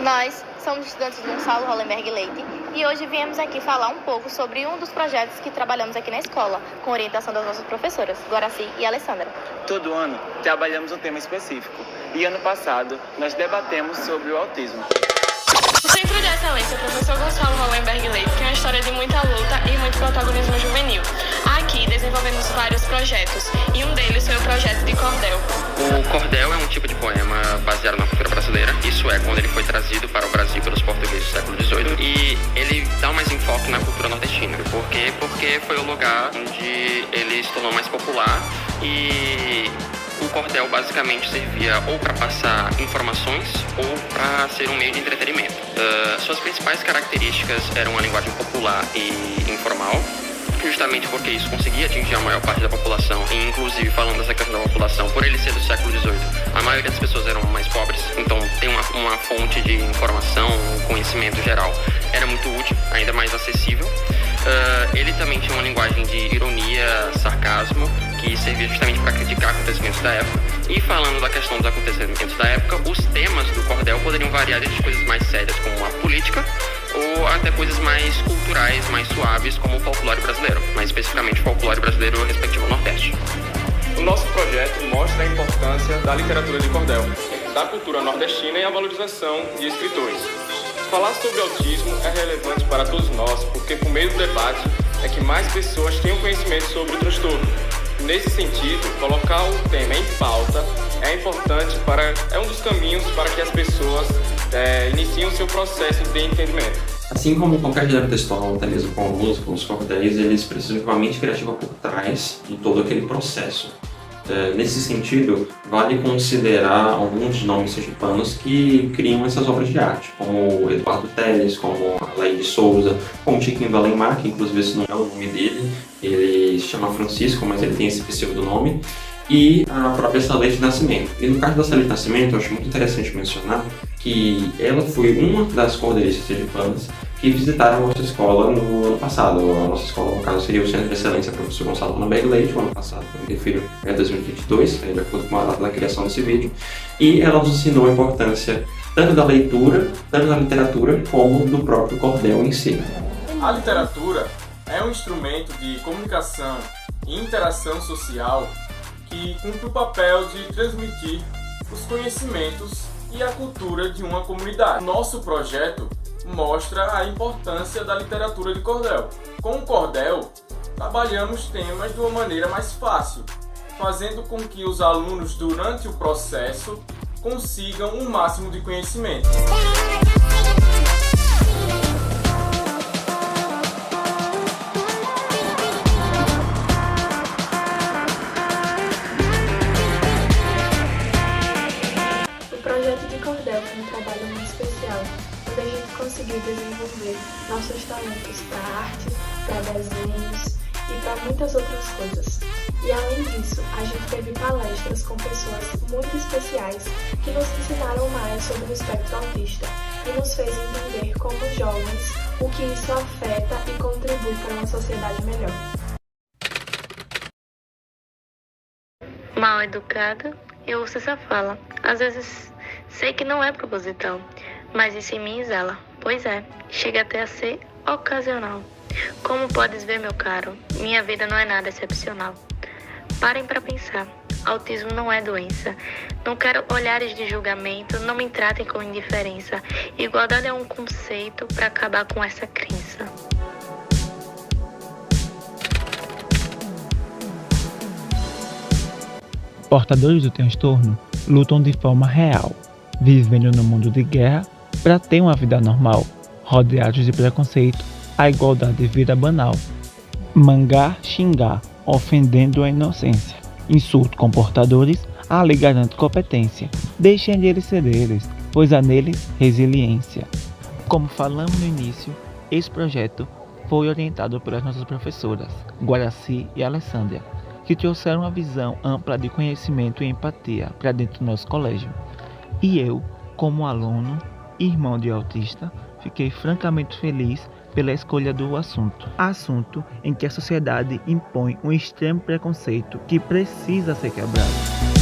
Nós somos estudantes do Gonçalo Hollenberg Leite e hoje viemos aqui falar um pouco sobre um dos projetos que trabalhamos aqui na escola, com orientação das nossas professoras, Guaraci e Alessandra. Todo ano trabalhamos um tema específico e ano passado nós debatemos sobre o autismo. O Centro de Excelência Professor Gonçalo Hollenberg Leite tem uma história de muita luta e muito protagonismo juvenil. Aqui desenvolvemos vários projetos e um deles foi o projeto de cordel. O cordel é um tipo de poema baseado na cultura brasileira, isso é, quando ele foi trazido para o Brasil pelos portugueses do século XVIII, e ele dá mais enfoque na cultura nordestina. Por quê? Porque foi o lugar onde ele se tornou mais popular e o cordel basicamente servia ou para passar informações ou para ser um meio de entretenimento. Suas principais características eram uma linguagem popular e informal, justamente porque isso conseguia atingir a maior parte da população, e inclusive falando dessa questão da população, por ele ser do século XVIII, a maioria das pessoas eram mais pobres, então tem uma fonte de informação, um conhecimento geral, era muito útil, ainda mais acessível. Ele também tinha uma linguagem de ironia, sarcasmo, que servia justamente para criticar acontecimentos da época. E falando da questão dos acontecimentos da época, os temas do cordel poderiam variar desde coisas mais sérias, como a política, ou até coisas mais culturais, mais suaves, como o folclore brasileiro, mais especificamente o folclore brasileiro respectivo ao Nordeste. O nosso projeto mostra a importância da literatura de cordel, da cultura nordestina e a valorização de escritores. Falar sobre autismo é relevante para todos nós, porque por meio do debate é que mais pessoas tenham conhecimento sobre o transtorno. Nesse sentido, colocar o tema em pauta é importante é um dos caminhos para que as pessoas iniciem o seu processo de entendimento. Assim como qualquer gênero textual, até mesmo com a música, os cordéis, eles precisam de uma mente criativa por trás de todo aquele processo. Nesse sentido, vale considerar alguns nomes sergipanos que criam essas obras de arte, como Eduardo Teles, como Alaide Souza, como Tiquinho do Alemar, que inclusive esse não é o nome dele, ele se chama Francisco, mas ele tem esse pseudonome, e a própria Salete Nascimento. E no caso da Salete Nascimento, eu acho muito interessante mencionar que ela foi uma das cordeiristas sergipanas que visitaram a nossa escola no ano passado. A nossa escola, no caso, seria o Centro de Excelência Professor Gonçalo Hollenberg Leite, o ano passado, eu me refiro a 2022, de acordo com a data da criação desse vídeo, e ela nos ensinou a importância tanto da leitura, tanto da literatura, como do próprio cordel em si. A literatura é um instrumento de comunicação e interação social que cumpre o papel de transmitir os conhecimentos e a cultura de uma comunidade. Nosso projeto mostra a importância da literatura de cordel. Com o cordel, trabalhamos temas de uma maneira mais fácil, fazendo com que os alunos, durante o processo, consigam um máximo de conhecimento. O projeto de cordel foi um trabalho muito especial, onde a gente conseguiu desenvolver nossos talentos para arte, para desenhos e para muitas outras coisas. E além disso, a gente teve palestras com pessoas muito especiais que nos ensinaram mais sobre o espectro autista e nos fez entender como jovens o que isso afeta e contribui para uma sociedade melhor. Mal educada, eu ouço essa fala. Às vezes sei que não é proposital, mas isso em mim exala. Pois é, chega até a ser ocasional. Como podes ver, meu caro, minha vida não é nada excepcional. Parem para pensar, autismo não é doença. Não quero olhares de julgamento, não me tratem com indiferença. Igualdade é um conceito para acabar com essa crença. Portadores do transtorno lutam de forma real, vivendo no mundo de guerra para ter uma vida normal, rodeados de preconceito, a igualdade vira banal. Mangar, xingar, ofendendo a inocência. Insulto com portadores, a lei garante competência. Deixem de eles ser eles, pois há neles resiliência. Como falamos no início, esse projeto foi orientado pelas nossas professoras, Guaraci e Alessandra, que trouxeram uma visão ampla de conhecimento e empatia para dentro do nosso colégio. E eu, como aluno e irmão de autista, fiquei francamente feliz pela escolha do assunto em que a sociedade impõe um extremo preconceito que precisa ser quebrado.